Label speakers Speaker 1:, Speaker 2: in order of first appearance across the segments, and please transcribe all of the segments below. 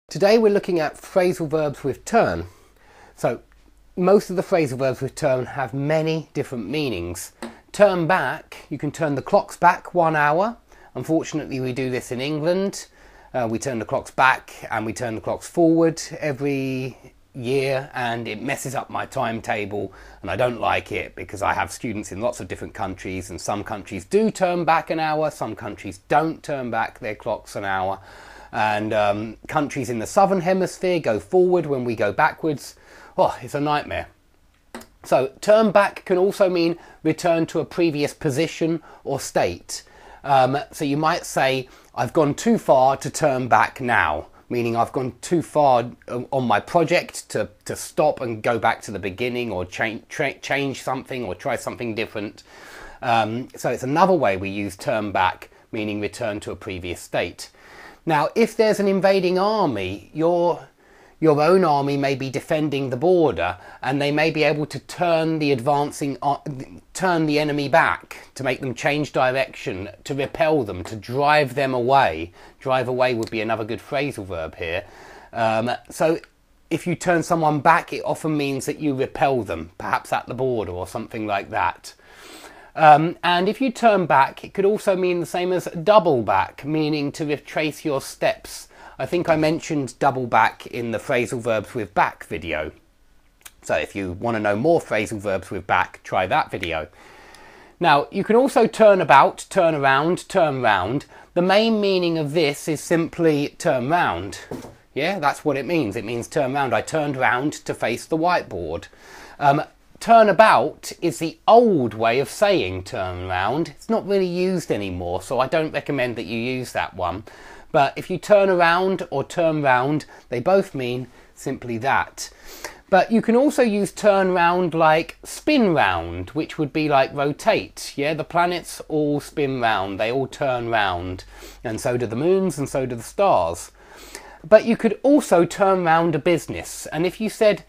Speaker 1: Today we're looking at phrasal verbs with turn. So most of the phrasal verbs with turn have many different meanings. Turn back, you can turn the clocks back 1 hour. Unfortunately we do this in England. We turn the clocks back and we turn the clocks forward every year, and it messes up my timetable and I don't like it because I have students in lots of different countries, and some countries do turn back an hour, some countries don't turn back their clocks an hour. And countries in the southern hemisphere go forward when we go backwards. Oh, it's a nightmare. So turn back can also mean return to a previous position or state. So you might say, I've gone too far to turn back now, meaning I've gone too far on my project to stop and go back to the beginning, or change something or try something different. So it's another way we use turn back, meaning return to a previous state. Now, if there's an invading army, your own army may be defending the border, and they may be able to turn the enemy back, to make them change direction, to repel them, to drive them away. Drive away would be another good phrasal verb here. So if you turn someone back, it often means that you repel them, perhaps at the border or something like that. And if you turn back, it could also mean the same as double back, meaning to retrace your steps. I think I mentioned double back in the phrasal verbs with back video. So if you want to know more phrasal verbs with back, try that video. Now, you can also turn about, turn around, turn round. The main meaning of this is simply turn round. Yeah, that's what it means. It means turn round. I turned round to face the whiteboard. Turn about is the old way of saying turn round. It's not really used anymore, so I don't recommend that you use that one. But if you turn around or turn round, they both mean simply that. But you can also use turn round like spin round, which would be like rotate. Yeah, the planets all spin round, they all turn round. And so do the moons, and so do the stars. But you could also turn round a business. And if you said,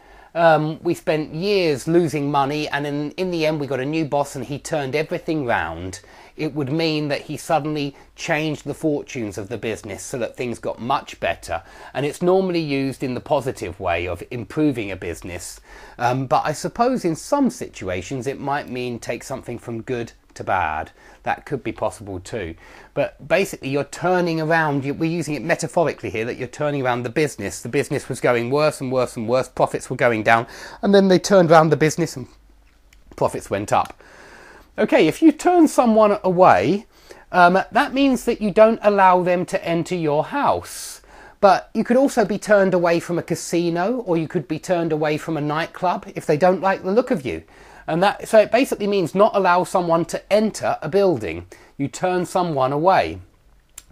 Speaker 1: we spent years losing money, and in the end we got a new boss and he turned everything round, it would mean that he suddenly changed the fortunes of the business so that things got much better. And it's normally used in the positive way of improving a business. But I suppose in some situations it might mean take something from good to bad. That could be possible too. But basically you're turning around, we're using it metaphorically here, that you're turning around the business. The business was going worse and worse and worse, profits were going down, and then they turned around the business and profits went up. Okay, if you turn someone away, that means that you don't allow them to enter your house. But you could also be turned away from a casino, or you could be turned away from a nightclub if they don't like the look of you. So it basically means not allow someone to enter a building. You turn someone away.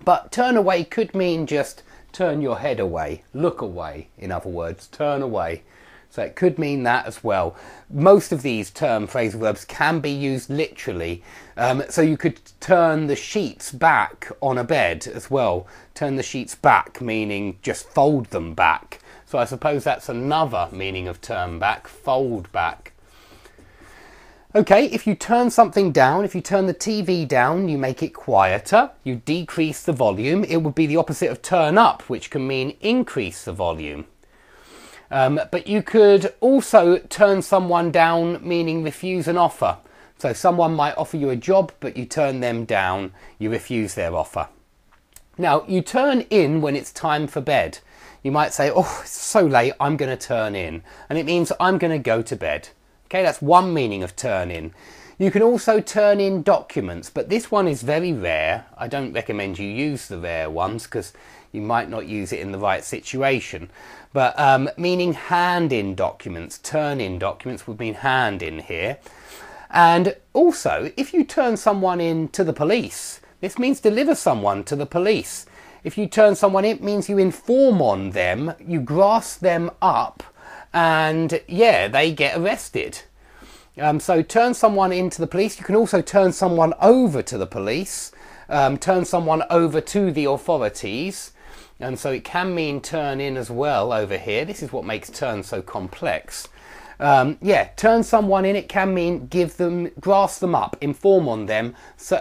Speaker 1: But turn away could mean just turn your head away, look away, in other words, turn away. So it could mean that as well. Most of these phrasal verbs can be used literally. So you could turn the sheets back on a bed as well. Turn the sheets back, meaning just fold them back. So I suppose that's another meaning of turn back, fold back. Okay, if you turn something down, if you turn the TV down, you make it quieter, you decrease the volume. It would be the opposite of turn up, which can mean increase the volume. But you could also turn someone down, meaning refuse an offer. So someone might offer you a job, but you turn them down, you refuse their offer. Now, you turn in when it's time for bed. You might say, oh, it's so late, I'm going to turn in. And it means I'm going to go to bed. Okay, that's one meaning of turn in. You can also turn in documents, but this one is very rare. I don't recommend you use the rare ones because you might not use it in the right situation. But meaning hand in documents, turn in documents would mean hand in here. And also, if you turn someone in to the police, this means deliver someone to the police. If you turn someone in, it means you inform on them, you grass them up, and yeah, they get arrested. So turn someone into the police. You can also turn someone over to the police, turn someone over to the authorities. And so it can mean turn in as well over here. This is what makes turn so complex. Yeah, turn someone in, it can mean give them, grass them up, inform on them,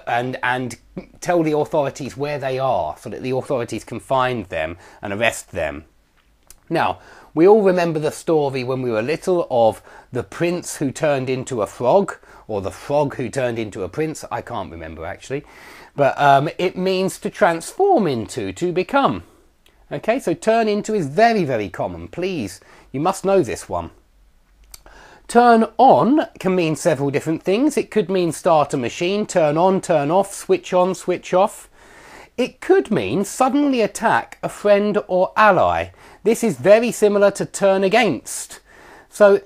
Speaker 1: and tell the authorities where they are so that the authorities can find them and arrest them. Now, we all remember the story when we were little of the prince who turned into a frog, or the frog who turned into a prince. I can't remember actually. But it means to transform into, to become. Okay, so turn into is very, very common. Please, you must know this one. Turn on can mean several different things. It could mean start a machine, turn on, turn off, switch on, switch off. It could mean suddenly attack a friend or ally. This is very similar to turn against. So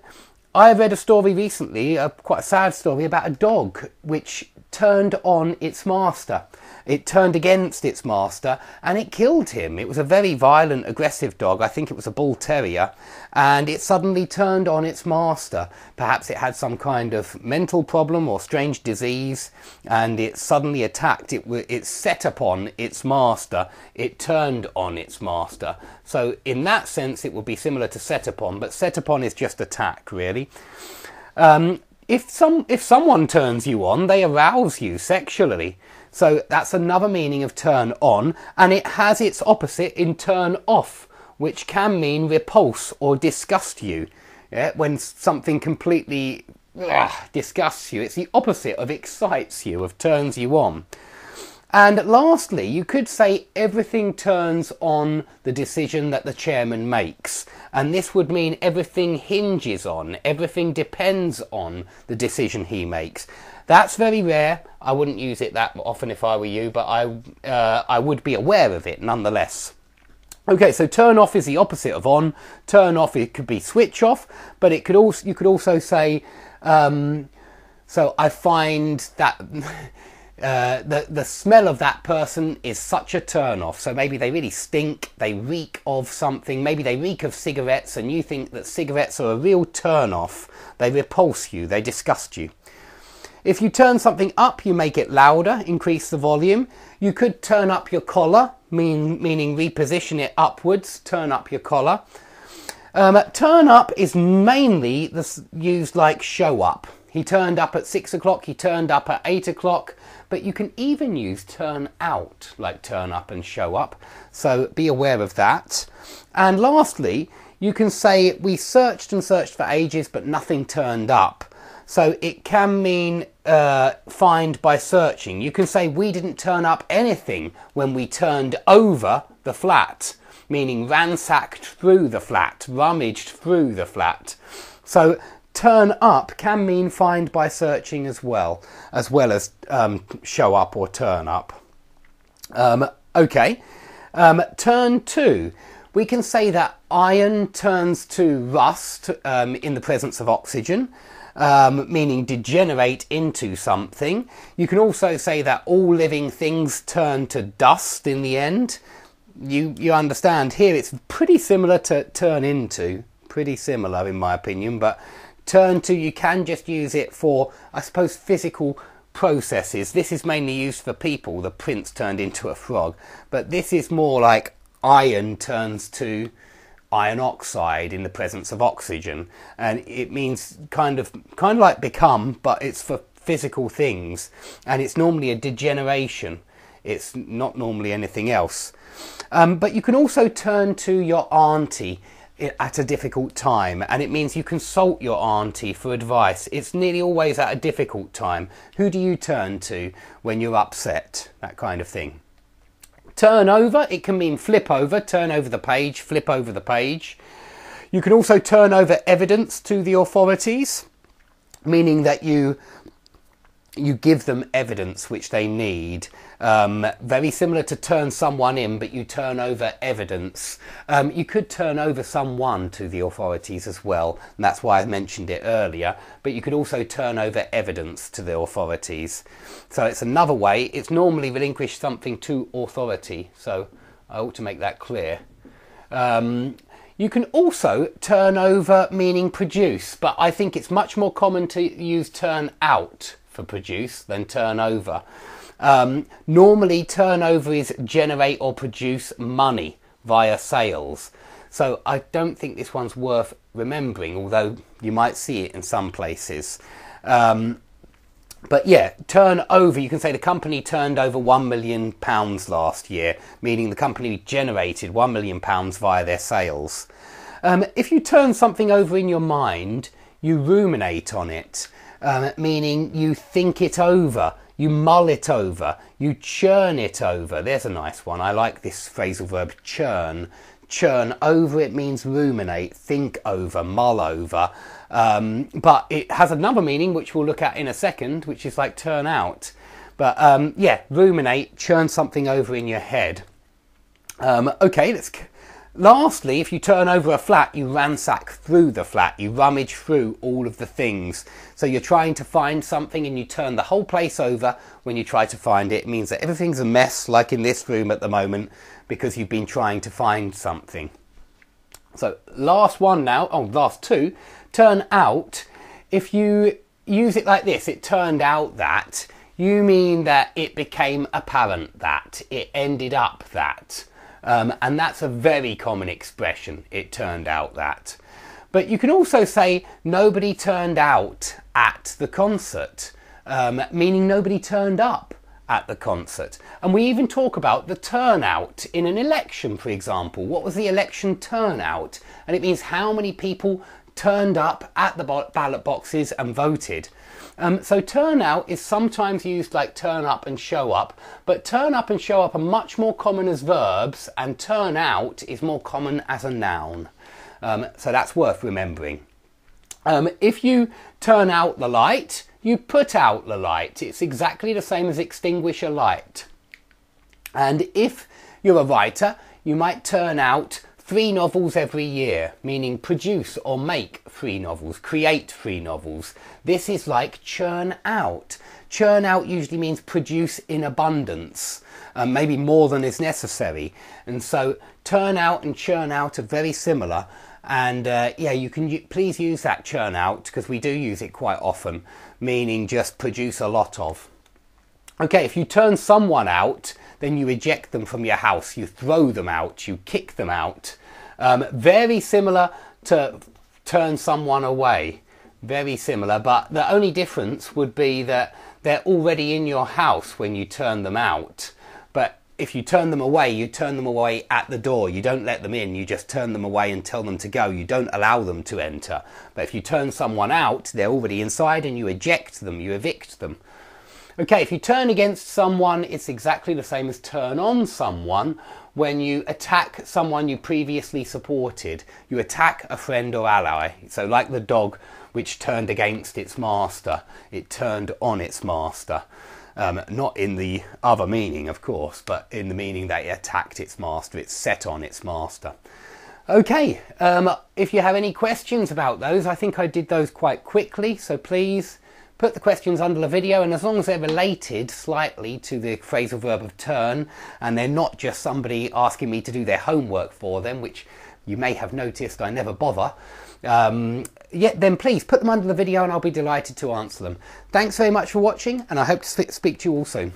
Speaker 1: I read a story recently, quite a sad story, about a dog which turned on its master. It turned against its master and it killed him. It was a very violent, aggressive dog. I think it was a bull terrier, and it suddenly turned on its master. Perhaps it had some kind of mental problem or strange disease, and it suddenly attacked. It set upon its master. It turned on its master. So in that sense, it would be similar to set upon, but set upon is just attack, really. If someone turns you on, they arouse you sexually. So that's another meaning of turn on, and it has its opposite in turn off, which can mean repulse or disgust you. Yeah? When something completely disgusts you, it's the opposite of excites you, of turns you on. And lastly, you could say everything turns on the decision that the chairman makes. And this would mean everything hinges on, everything depends on the decision he makes. That's very rare. I wouldn't use it that often if I were you, but I would be aware of it nonetheless. Okay, so turn off is the opposite of on. Turn off, it could be switch off, but it could also, you could also say, so I find that the smell of that person is such a turn off. So maybe they really stink, they reek of something, maybe they reek of cigarettes, and you think that cigarettes are a real turn off. They repulse you, they disgust you. If you turn something up, you make it louder, increase the volume. You could turn up your collar, meaning reposition it upwards, turn up your collar. Turn up is mainly used like show up. He turned up at 6 o'clock, he turned up at 8 o'clock, but you can even use turn out, like turn up and show up. So be aware of that. And lastly, you can say we searched and searched for ages, but nothing turned up. So it can mean find by searching. You can say we didn't turn up anything when we turned over the flat, meaning ransacked through the flat, rummaged through the flat. So turn up can mean find by searching as well as show up or turn up. Okay, turn to. We can say that iron turns to rust in the presence of oxygen. Meaning degenerate into something. You can also say that all living things turn to dust in the end. You understand here it's pretty similar to turn into, pretty similar in my opinion, but turn to, you can just use it for, I suppose, physical processes. This is mainly used for people. The prince turned into a frog, but this is more like iron turns to iron oxide in the presence of oxygen, and it means kind of like become, but it's for physical things, and it's normally a degeneration. It's not normally anything else. But you can also turn to your auntie at a difficult time, and it means you consult your auntie for advice. It's nearly always at a difficult time. Who do you turn to when you're upset? That kind of thing. Turn over, it can mean flip over, turn over the page, flip over the page. You can also turn over evidence to the authorities, meaning that you give them evidence which they need. Very similar to turn someone in, but you turn over evidence. You could turn over someone to the authorities as well, and that's why I mentioned it earlier, but you could also turn over evidence to the authorities. So it's another way. It's normally relinquish something to authority, so I ought to make that clear. You can also turn over meaning produce, but I think it's much more common to use turn out for produce than turn over. Normally turnover is generate or produce money via sales. So I don't think this one's worth remembering, although you might see it in some places. But yeah, turn over, you can say the company turned over £1 million last year, meaning the company generated £1 million via their sales. If you turn something over in your mind, you ruminate on it, meaning you think it over, you mull it over, you churn it over. There's a nice one. I like this phrasal verb, churn. Churn over, it means ruminate, think over, mull over. But it has another meaning, which we'll look at in a second, which is like turn out. But yeah, ruminate, churn something over in your head. Okay, lastly, if you turn over a flat, you ransack through the flat, you rummage through all of the things. So you're trying to find something and you turn the whole place over when you try to find it. It means that everything's a mess, like in this room at the moment, because you've been trying to find something. So last one now, last two, turn out. If you use it like this, it turned out that, you mean that it became apparent that, it ended up that. And that's a very common expression, it turned out that. But you can also say nobody turned out at the concert, meaning nobody turned up at the concert. And we even talk about the turnout in an election, for example. What was the election turnout? And it means how many people turned up at the ballot boxes and voted. So turnout is sometimes used like turn up and show up, but turn up and show up are much more common as verbs, and turn out is more common as a noun. So that's worth remembering. If you turn out the light, you put out the light. It's exactly the same as extinguish a light. And if you're a writer, you might turn out 3 novels every year, meaning produce or make 3 novels, create 3 novels. This is like churn out. Churn out usually means produce in abundance, maybe more than is necessary. And so turn out and churn out are very similar. And yeah, you can please use that churn out, because we do use it quite often, meaning just produce a lot of. Okay, if you turn someone out, then you eject them from your house, you throw them out, you kick them out. Very similar to turn someone away, very similar, but the only difference would be that they're already in your house when you turn them out. But if you turn them away, you turn them away at the door. You don't let them in, you just turn them away and tell them to go. You don't allow them to enter. But if you turn someone out, they're already inside and you eject them, you evict them. Okay, if you turn against someone, it's exactly the same as turn on someone when you attack someone you previously supported. You attack a friend or ally. So like the dog which turned against its master, it turned on its master. Not in the other meaning, of course, but in the meaning that it attacked its master, it set on its master. Okay, if you have any questions about those, I think I did those quite quickly, so please put the questions under the video, and as long as they're related slightly to the phrasal verb of turn, and they're not just somebody asking me to do their homework for them, which you may have noticed I never bother, then please put them under the video and I'll be delighted to answer them. Thanks very much for watching, and I hope to speak to you all soon.